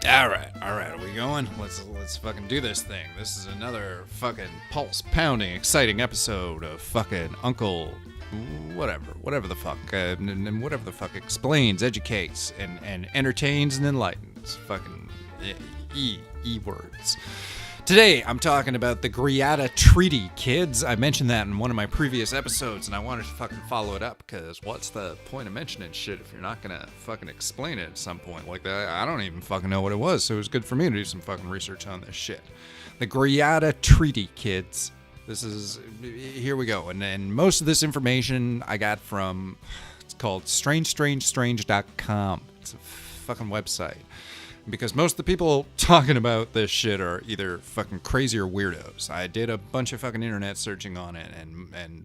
All right, are we going? Let's fucking do this thing. This is another fucking pulse-pounding, exciting episode of fucking Uncle whatever the fuck, and whatever the fuck explains, educates, and entertains and enlightens. Fucking words. Today, I'm talking about the Greada Treaty, kids. I mentioned that in one of my previous episodes, and I wanted to fucking follow it up, because what's the point of mentioning shit if you're not gonna fucking explain it at some point like that? I don't even fucking know what it was, so it was good for me to do some fucking research on this shit. The Greada Treaty, kids. Here we go. And most of this information I got from, it's called strange.com. It's a fucking website. Because most of the people talking about this shit are either fucking crazy or weirdos. I did a bunch of fucking internet searching on it, and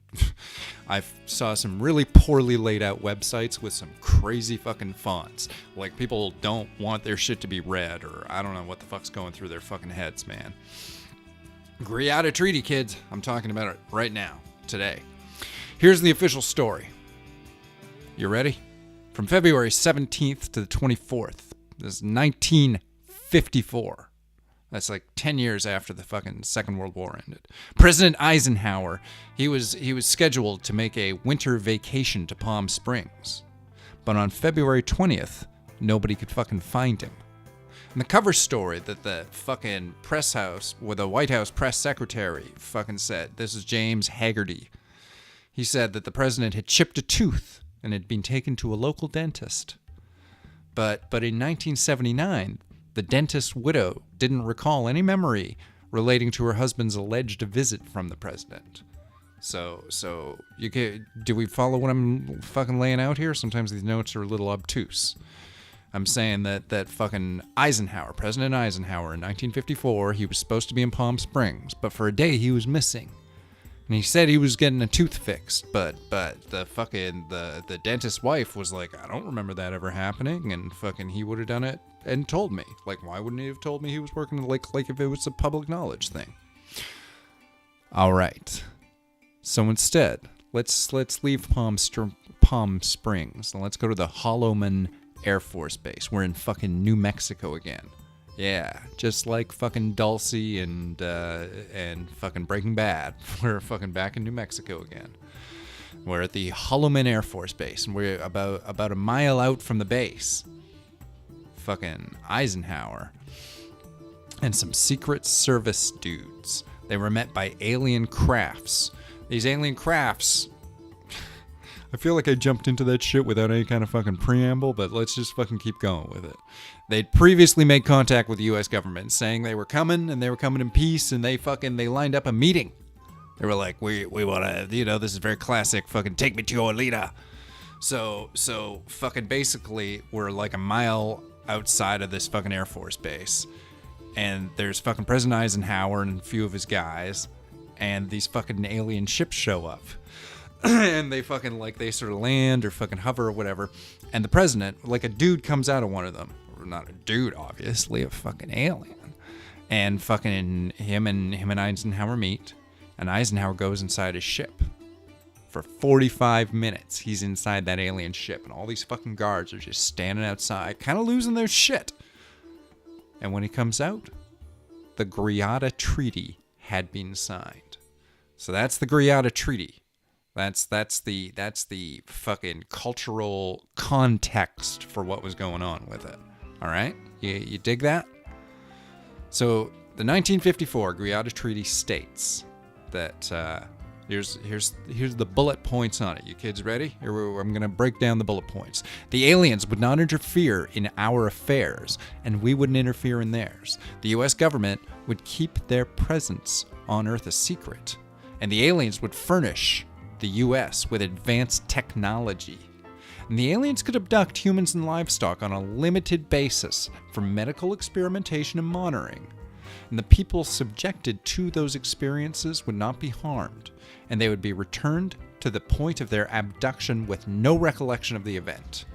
I saw some really poorly laid out websites with some crazy fucking fonts. Like, people don't want their shit to be read, or I don't know what the fuck's going through their fucking heads, man. Greada Treaty, kids. I'm talking about it right now, today. Here's the official story. You ready? From February 17th to the 24th. This is 1954. That's like 10 years after the fucking Second World War ended. President Eisenhower, he was scheduled to make a winter vacation to Palm Springs. But on February 20th, nobody could fucking find him. And the cover story that the fucking press house, with the White House press secretary fucking said, this is James Haggerty. He said that the president had chipped a tooth and had been taken to a local dentist. But in 1979, the dentist's widow didn't recall any memory relating to her husband's alleged visit from the president. So do we follow what I'm fucking laying out here? Sometimes these notes are a little obtuse. I'm saying that fucking Eisenhower, President Eisenhower in 1954, he was supposed to be in Palm Springs, but for a day he was missing. And he said he was getting a tooth fixed, but the fucking the dentist's wife was like, I don't remember that ever happening, and fucking he would have done it and told me. Like, why wouldn't he have told me he was working like if it was a public knowledge thing? All right. So instead, let's leave Palm Springs and let's go to the Holloman Air Force Base. We're in fucking New Mexico again. Yeah, just like fucking Dulcie and fucking Breaking Bad. We're fucking back in New Mexico again. We're at the Holloman Air Force Base, and we're about a mile out from the base. Fucking Eisenhower and some Secret Service dudes. They were met by alien crafts. These alien crafts, I feel like I jumped into that shit without any kind of fucking preamble, but let's just fucking keep going with it. They'd previously made contact with the U.S. government, saying they were coming, and they were coming in peace, and they lined up a meeting. They were like, we want to, this is very classic, fucking take me to your leader. So fucking basically, we're like a mile outside of this fucking Air Force base, and there's fucking President Eisenhower and a few of his guys, and these fucking alien ships show up. And they fucking, like, they sort of land or fucking hover or whatever. And the president, like, a dude comes out of one of them. Or not a dude, obviously, a fucking alien. And fucking him and Eisenhower meet. And Eisenhower goes inside his ship. For 45 minutes, he's inside that alien ship. And all these fucking guards are just standing outside, kind of losing their shit. And when he comes out, the Greada Treaty had been signed. So that's the Greada Treaty. That's the fucking cultural context for what was going on with it. All right? You dig that? So the 1954 Greada Treaty states that here's the bullet points on it. You kids ready? I'm going to break down the bullet points. The aliens would not interfere in our affairs, and we wouldn't interfere in theirs. The U.S. government would keep their presence on Earth a secret, and the aliens would furnish the U.S. with advanced technology. And the aliens could abduct humans and livestock on a limited basis for medical experimentation and monitoring. And the people subjected to those experiences would not be harmed, and they would be returned to the point of their abduction with no recollection of the event.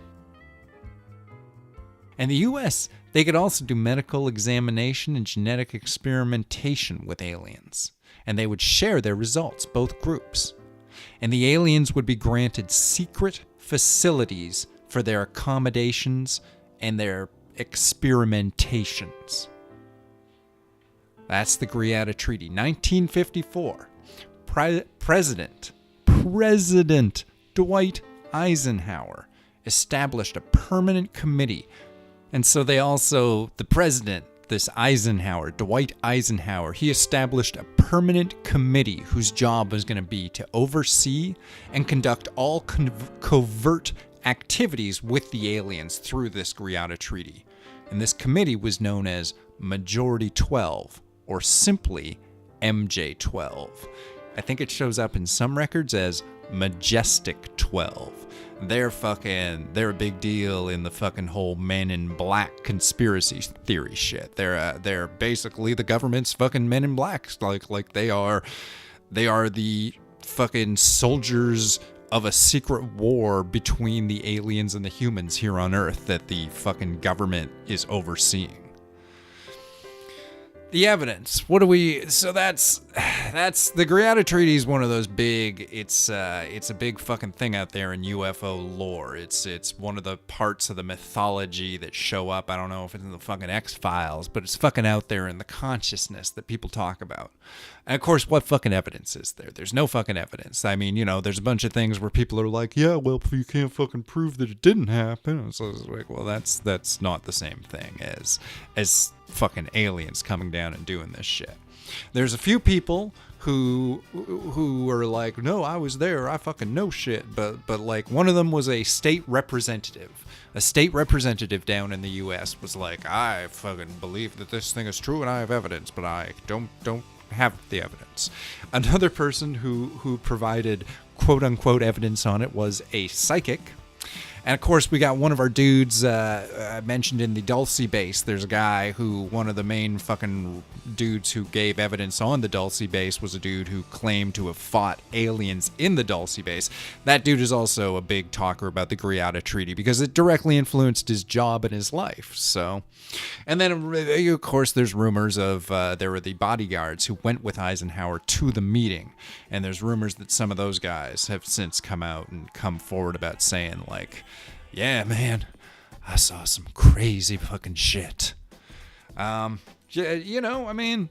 And the U.S., they could also do medical examination and genetic experimentation with aliens, and they would share their results, both groups. And the aliens would be granted secret facilities for their accommodations and their experimentations. That's the Greada Treaty. 1954. President Dwight Eisenhower established a permanent committee. And so the president, this Eisenhower, Dwight Eisenhower, he established a permanent committee whose job was going to be to oversee and conduct all covert activities with the aliens through this Greada Treaty. And this committee was known as Majority 12, or simply MJ12. I think it shows up in some records as Majestic 12. They're a big deal in the fucking whole Men in Black conspiracy theory shit. They're basically the government's fucking Men in Black. Like they are the fucking soldiers of a secret war between the aliens and the humans here on Earth that the fucking government is overseeing. The evidence. So that's the Greada Treaty is one of those big, it's a big fucking thing out there in UFO lore. It's one of the parts of the mythology that show up. I don't know if it's in the fucking X-Files, but it's fucking out there in the consciousness that people talk about. And of course, what fucking evidence is there? There's no fucking evidence. I mean, there's a bunch of things where people are like, yeah, well, you can't fucking prove that it didn't happen. So it's like, well, that's not the same thing as fucking aliens coming down and doing this shit. There's a few people who are like, no, I was there, I fucking know shit, but like one of them was a state representative down in the US was like, I fucking believe that this thing is true and I have evidence, but I don't have the evidence. Another person who provided quote unquote evidence on it was a psychic. And of course, we got one of our dudes mentioned in the Dulce base. There's a guy one of the main fucking dudes who gave evidence on the Dulce base was a dude who claimed to have fought aliens in the Dulce base. That dude is also a big talker about the Greada Treaty because it directly influenced his job and his life. So, and then of course, there's rumors of there were the bodyguards who went with Eisenhower to the meeting, and there's rumors that some of those guys have since come out and come forward about saying like, yeah, man, I saw some crazy fucking shit. I mean,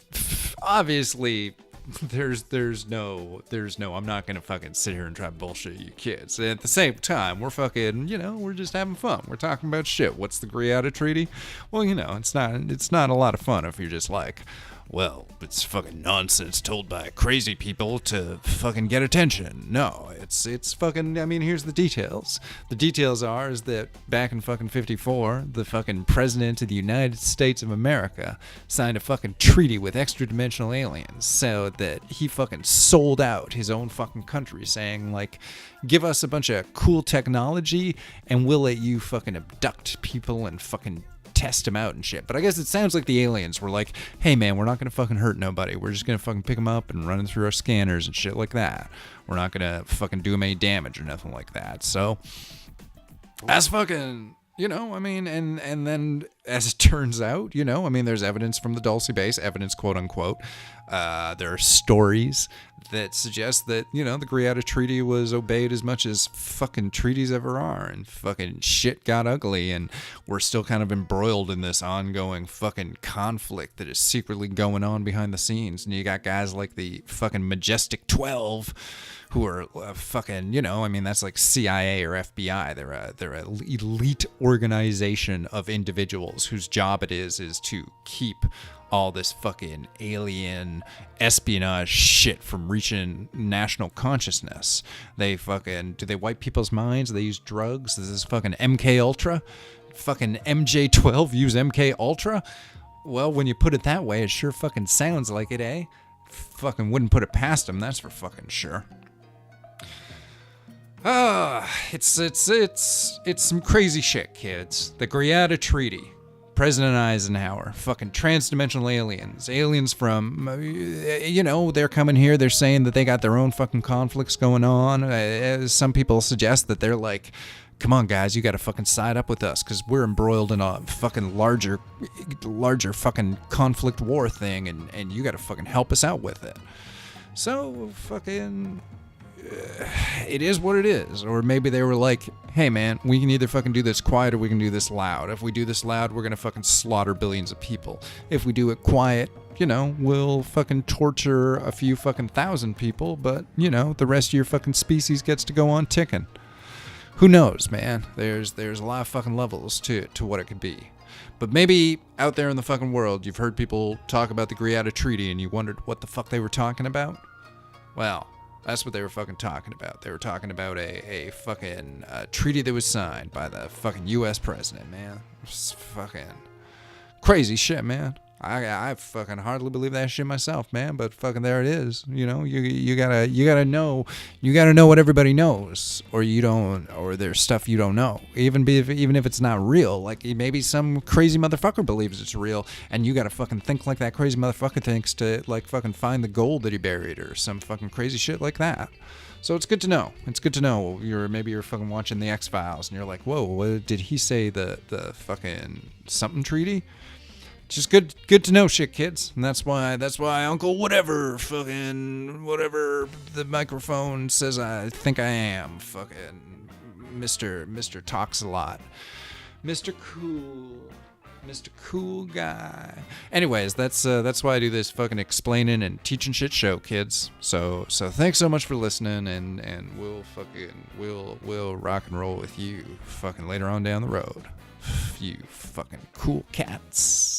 obviously, there's no, I'm not gonna fucking sit here and try to bullshit you kids. At the same time, we're fucking, we're just having fun. We're talking about shit. What's the Greada Treaty? Well, it's not a lot of fun if you're just like, well, it's fucking nonsense told by crazy people to fucking get attention. No, it's fucking, I mean, here's the details. The details is that back in fucking 54, the fucking president of the United States of America signed a fucking treaty with extra-dimensional aliens so that he fucking sold out his own fucking country saying, like, give us a bunch of cool technology and we'll let you fucking abduct people and fucking test them out and shit. But I guess it sounds like the aliens were like, hey man, we're not gonna fucking hurt nobody. We're just gonna fucking pick them up and run them through our scanners and shit like that. We're not gonna fucking do them any damage or nothing like that. So that's fucking, I mean, and then as it turns out, I mean, there's evidence from the Dulce base, evidence quote unquote. There are stories that suggest that, the Greada Treaty was obeyed as much as fucking treaties ever are, and fucking shit got ugly, and we're still kind of embroiled in this ongoing fucking conflict that is secretly going on behind the scenes. And you got guys like the fucking Majestic 12 who are fucking, I mean, that's like CIA or FBI. They're an elite organization of individuals whose job it is to keep all this fucking alien espionage shit from reaching national consciousness. Do they wipe people's minds? Do they use drugs? Is this fucking MK Ultra? Fucking MJ12 use MK Ultra? Well, when you put it that way, it sure fucking sounds like it, eh? Fucking wouldn't put it past them, that's for fucking sure. It's some crazy shit, kids. The Greada Treaty. President Eisenhower, fucking transdimensional aliens from, they're coming here, they're saying that they got their own fucking conflicts going on. Some people suggest that they're like, come on guys, you gotta fucking side up with us, because we're embroiled in a fucking larger fucking conflict war thing, and you gotta fucking help us out with it. So, fucking, it is what it is. Or maybe they were like, hey man, we can either fucking do this quiet or we can do this loud. If we do this loud, we're gonna fucking slaughter billions of people. If we do it quiet, we'll fucking torture a few fucking thousand people, but, the rest of your fucking species gets to go on ticking. Who knows, man? There's a lot of fucking levels to what it could be. But maybe out there in the fucking world, you've heard people talk about the Greada Treaty and you wondered what the fuck they were talking about? Well, that's what they were fucking talking about. They were talking about a fucking treaty that was signed by the fucking U.S. president, man. It's fucking crazy shit, man. I fucking hardly believe that shit myself, man. But fucking there it is. You gotta know what everybody knows, or you don't, or there's stuff you don't know. Even if it's not real, like maybe some crazy motherfucker believes it's real, and you gotta fucking think like that crazy motherfucker thinks to like fucking find the gold that he buried or some fucking crazy shit like that. So it's good to know. It's good to know. Maybe you're fucking watching the X-Files and you're like, whoa, what did he say? The fucking something treaty? Just good to know shit, kids. And that's why Uncle whatever the microphone says I think I am. Fucking Mr. Talks a lot. Mr. Cool guy. Anyways, that's why I do this fucking explaining and teaching shit show, kids. So thanks so much for listening, and we'll rock and roll with you fucking later on down the road. You fucking cool cats.